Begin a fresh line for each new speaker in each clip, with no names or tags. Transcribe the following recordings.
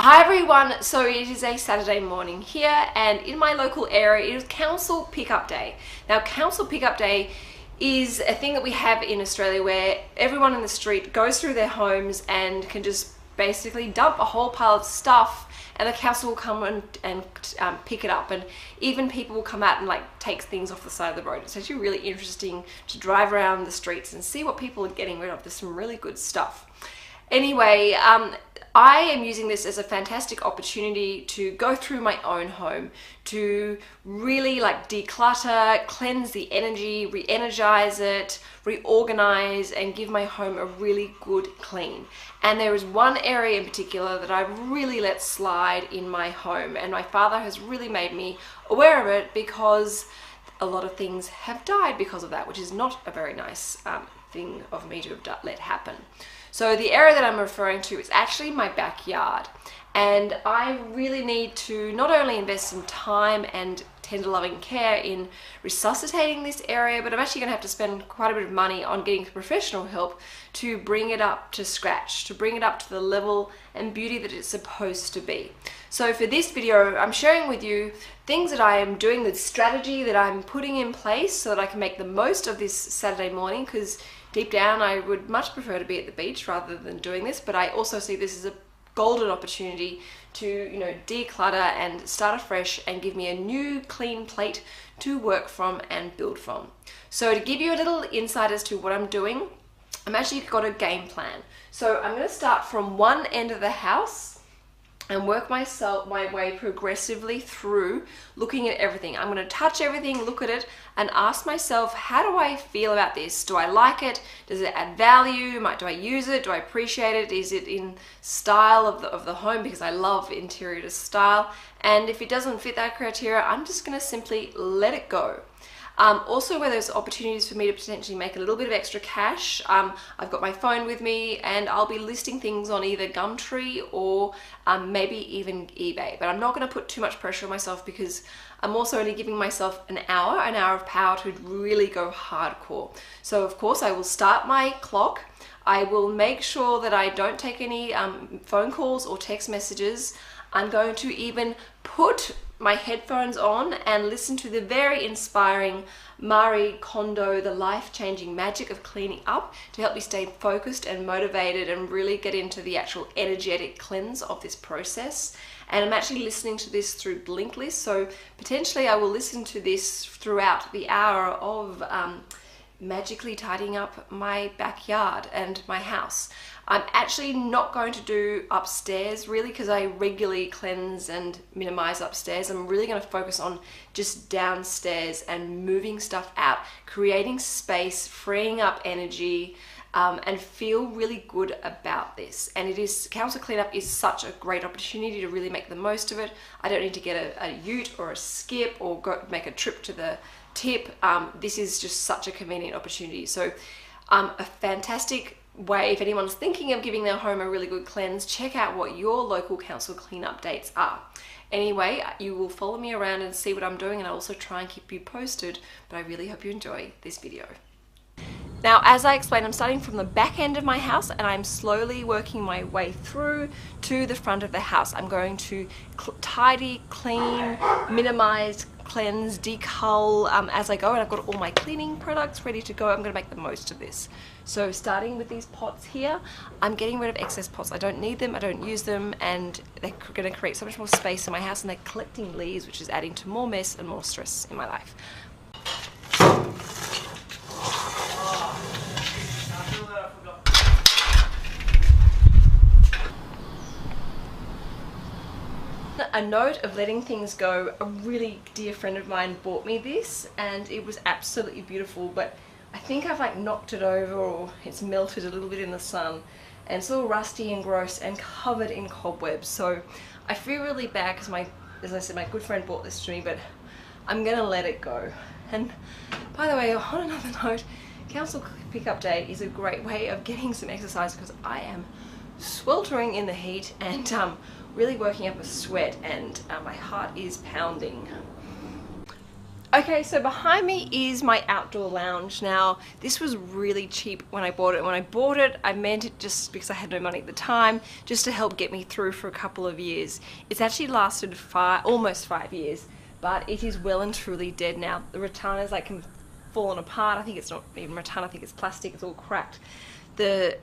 Hi everyone, so it is a Saturday morning here and in my local area it is Council Pickup Day. Now Council Pickup Day is a thing that we have in Australia where everyone in the street goes through their homes and can just basically dump a whole pile of stuff and the council will come and pick it up, and even people will come out and like take things off the side of the road. It's actually really interesting to drive around the streets and see what people are getting rid of. There's some really good stuff. Anyway, I am using this as a fantastic opportunity to go through my own home, to really like declutter, cleanse the energy, re-energize it, reorganize, and give my home a really good clean. And there is one area in particular that I've really let slide in my home, and my father has really made me aware of it because a lot of things have died because of that, which is not a very nice thing of me to have let happen. So the area that I'm referring to is actually my backyard, and I really need to not only invest some time and tender loving care in resuscitating this area, but I'm actually going to have to spend quite a bit of money on getting professional help to bring it up to scratch, to bring it up to the level and beauty that it's supposed to be. So for this video, I'm sharing with you things that I am doing, the strategy that I'm putting in place so that I can make the most of this Saturday morning, because deep down I would much prefer to be at the beach rather than doing this, but I also see this as a golden opportunity to, you know, declutter and start afresh and give me a new clean plate to work from and build from. So to give you a little insight as to what I'm doing, I'm actually got a game plan. So I'm going to start from one end of the house and work my way progressively through looking at everything. I'm going to touch everything, look at it, and ask myself, how do I feel about this? Do I like it? Does it add value? Do I use it? Do I appreciate it? Is it in style of the home? Because I love interior style. And if it doesn't fit that criteria, I'm just going to simply let it go. Also, where there's opportunities for me to potentially make a little bit of extra cash, I've got my phone with me and I'll be listing things on either Gumtree or maybe even eBay. But I'm not going to put too much pressure on myself because I'm also only giving myself an hour of power to really go hardcore. So of course I will start my clock. I will make sure that I don't take any phone calls or text messages. I'm going to even put my headphones on and listen to the very inspiring Marie Kondo, The Life-Changing Magic of Cleaning Up, to help me stay focused and motivated and really get into the actual energetic cleanse of this process. And I'm actually listening to this through Blinklist, so potentially I will listen to this throughout the hour of magically tidying up my backyard and my house. I'm actually not going to do upstairs really because I regularly cleanse and minimize upstairs. I'm really going to focus on just downstairs and moving stuff out, creating space, freeing up energy, and feel really good about this. And it is, council cleanup is such a great opportunity to really make the most of it. I don't need to get a ute or a skip or go make a trip to the tip. This is just such a convenient opportunity. So a fantastic way, if anyone's thinking of giving their home a really good cleanse, check out what your local council cleanup dates are. Anyway, you will follow me around and see what I'm doing, and I'll also try and keep you posted, but I really hope you enjoy this video. Now, as I explained, I'm starting from the back end of my house and I'm slowly working my way through to the front of the house. I'm going to tidy, clean, minimize, cleanse, decull as I go, and I've got all my cleaning products ready to go. I'm going to make the most of this. So starting with these pots here, I'm getting rid of excess pots. I don't need them, I don't use them, and they're going to create so much more space in my house, and they're collecting leaves, which is adding to more mess and more stress in my life. A note of letting things go, a really dear friend of mine bought me this and it was absolutely beautiful, but I think I've like knocked it over or it's melted a little bit in the sun and it's all rusty and gross and covered in cobwebs. So I feel really bad because as I said, my good friend bought this to me, but I'm gonna let it go. And by the way, on another note, Council Pickup Day is a great way of getting some exercise because I am sweltering in the heat and really working up a sweat, and my heart is pounding. Okay, so behind me is my outdoor lounge. Now, this was really cheap when I bought it. When I bought it, I meant it just because I had no money at the time, just to help get me through for a couple of years. It's actually lasted almost 5 years, but it is well and truly dead now. The rattan is like fallen apart. I think it's not even rattan, I think it's plastic, it's all cracked. The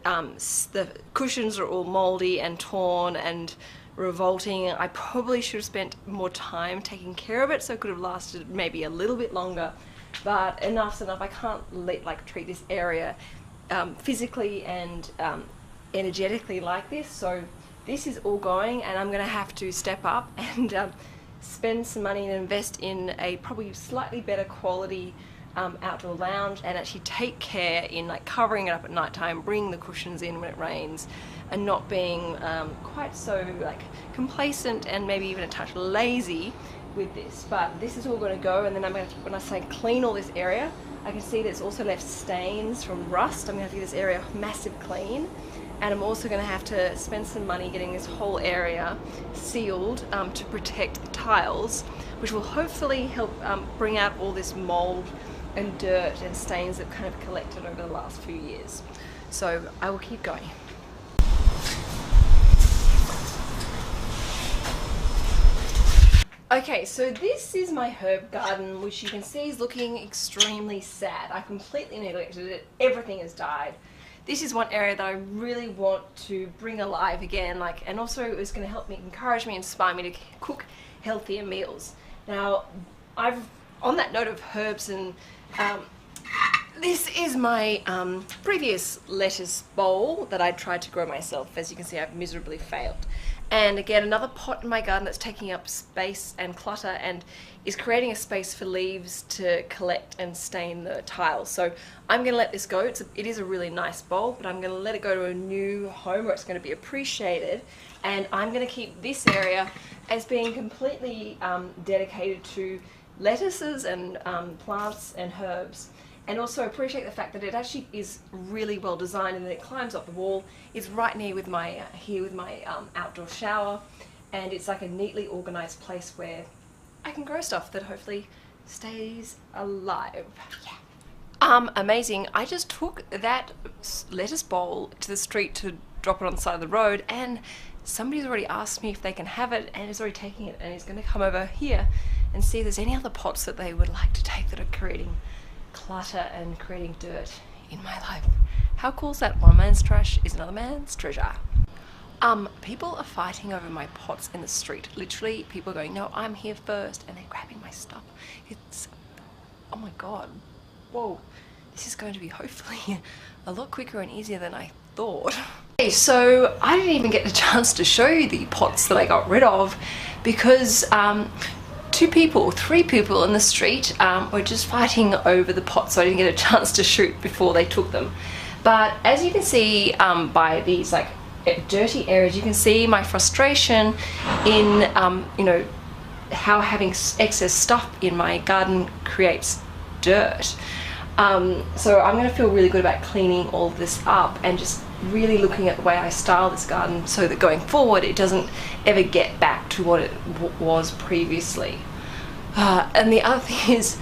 cushions are all moldy and torn and revolting. I probably should have spent more time taking care of it, so it could have lasted maybe a little bit longer, but enough's enough. I can't treat this area physically and energetically like this, so this is all going, and I'm gonna have to step up and spend some money and invest in a probably slightly better quality outdoor lounge, and actually take care in like covering it up at night time, bringing the cushions in when it rains, and not being quite so like complacent and maybe even a touch lazy with this. But this is all going to go, and then I'm going to, when I say clean all this area, I can see there's also left stains from rust. I'm going to have to give this area a massive clean, and I'm also going to have to spend some money getting this whole area sealed to protect the tiles, which will hopefully help bring out all this mold and dirt and stains that kind of collected over the last few years. So I will keep going. Okay, so this is my herb garden, which you can see is looking extremely sad. I completely neglected it. Everything has died. This is one area that I really want to bring alive again, and also it's going to help me, encourage me, inspire me to cook healthier meals. Now, on that note of herbs, and this is my previous lettuce bowl that I tried to grow myself. As you can see, I've miserably failed. And again, another pot in my garden that's taking up space and clutter and is creating a space for leaves to collect and stain the tiles. So I'm going to let this go. It is a really nice bowl, but I'm going to let it go to a new home where it's going to be appreciated. And I'm going to keep this area as being completely dedicated to lettuces and plants and herbs. And also appreciate the fact that it actually is really well designed, and that it climbs up the wall. It's right near with my outdoor shower, and it's like a neatly organized place where I can grow stuff that hopefully stays alive. Yeah. Amazing. I just took that lettuce bowl to the street to drop it on the side of the road, and somebody's already asked me if they can have it, and is already taking it, and is going to come over here and see if there's any other pots that they would like to take that are creating clutter and creating dirt in my life. How cool is that? One man's trash is another man's treasure. People are fighting over my pots in the street. Literally, people are going, no, I'm here first, and they're grabbing my stuff. It's, oh my god, whoa, this is going to be hopefully a lot quicker and easier than I thought. Okay, so I didn't even get the chance to show you the pots that I got rid of because three people in the street were just fighting over the pots, so I didn't get a chance to shoot before they took them. But as you can see by these like dirty areas, you can see my frustration in you know, how having excess stuff in my garden creates dirt. So I'm going to feel really good about cleaning all this up and just really looking at the way I style this garden so that going forward it doesn't ever get back to what it was previously. And the other thing is,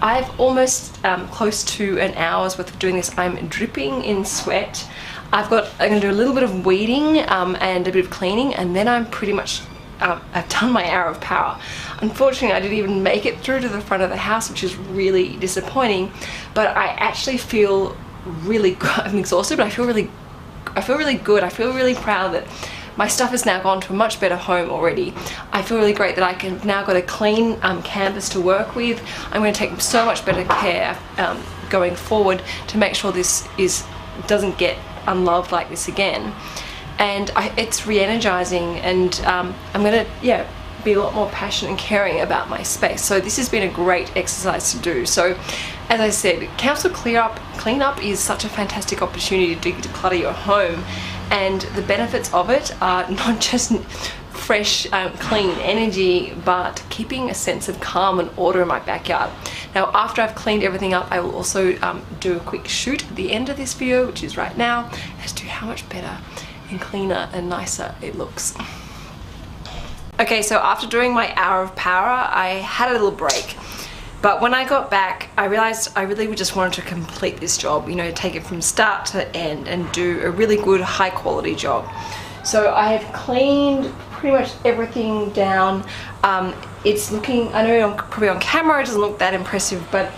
I've almost close to an hour's worth of doing this. I'm dripping in sweat. I'm going to do a little bit of weeding and a bit of cleaning, and then I'm pretty much I've done my hour of power. Unfortunately, I didn't even make it through to the front of the house, which is really disappointing, but I actually feel really good. I'm exhausted, but I feel really good. I feel really proud that my stuff has now gone to a much better home already. I feel really great that I can now got a clean canvas to work with. I'm going to take so much better care going forward to make sure this doesn't get unloved like this again. And it's re-energizing, and I'm going to be a lot more passionate and caring about my space. So this has been a great exercise to do. So as I said, council cleanup is such a fantastic opportunity to declutter your home, and the benefits of it are not just fresh, clean energy, but keeping a sense of calm and order in my backyard. Now, after I've cleaned everything up, I will also do a quick shoot at the end of this video, which is right now, as to how much better and cleaner and nicer it looks. Okay, so after doing my hour of power, I had a little break But when I got back, I realized I really just wanted to complete this job, you know, take it from start to end and do a really good high quality job. So I have cleaned pretty much everything down. It's looking, I know probably on camera it doesn't look that impressive, but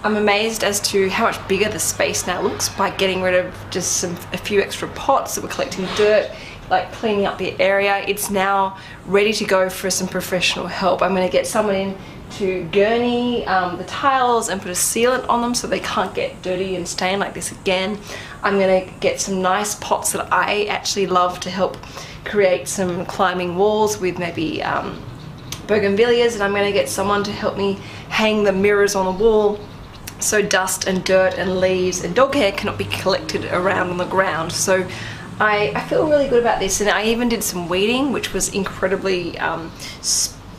I'm amazed as to how much bigger the space now looks by getting rid of just a few extra pots that were collecting dirt, like cleaning up the area. It's now ready to go for some professional help. I'm going to get someone in to gurney the tiles and put a sealant on them so they can't get dirty and stain like this again. I'm going to get some nice pots that I actually love to help create some climbing walls with maybe bougainvilleas, and I'm going to get someone to help me hang the mirrors on the wall so dust and dirt and leaves and dog hair cannot be collected around on the ground. So I feel really good about this, and I even did some weeding, which was incredibly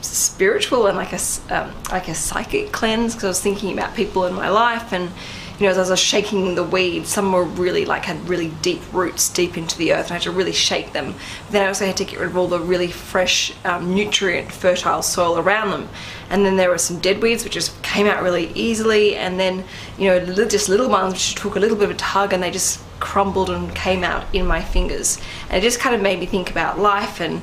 spiritual and like a psychic cleanse, because I was thinking about people in my life, and you know, as I was shaking the weeds, some were really had really deep roots deep into the earth, and I had to really shake them. But then I also had to get rid of all the really fresh, nutrient fertile soil around them. And then there were some dead weeds which just came out really easily, and then, you know, just little ones which took a little bit of a tug and they just crumbled and came out in my fingers. And it just kind of made me think about life and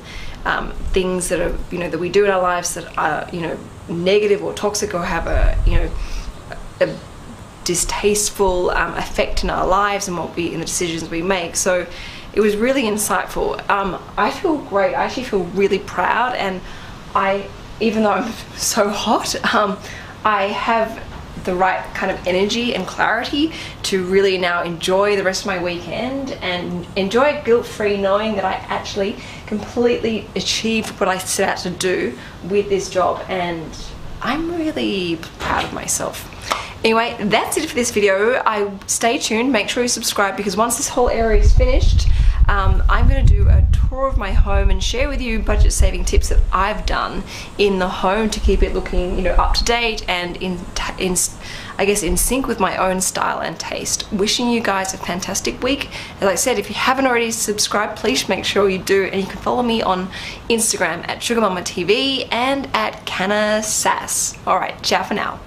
things that are, you know, that we do in our lives that are, you know, negative or toxic or have a, you know, a distasteful effect in our lives and in the decisions we make. So it was really insightful. I feel great. I actually feel really proud, and even though I'm so hot, I have the right kind of energy and clarity to really now enjoy the rest of my weekend and enjoy it guilt-free, knowing that I actually completely achieved what I set out to do with this job, and I'm really proud of myself. Anyway, that's it for this video. Stay tuned, make sure you subscribe, because once this whole area is finished, I'm going to do a tour of my home and share with you budget saving tips that I've done in the home to keep it looking, you know, up to date and I guess in sync with my own style and taste. Wishing you guys a fantastic week. As I said, if you haven't already subscribed, please make sure you do, and you can follow me on Instagram at Sugarmamma TV and at Canna Sass. Alright, ciao for now.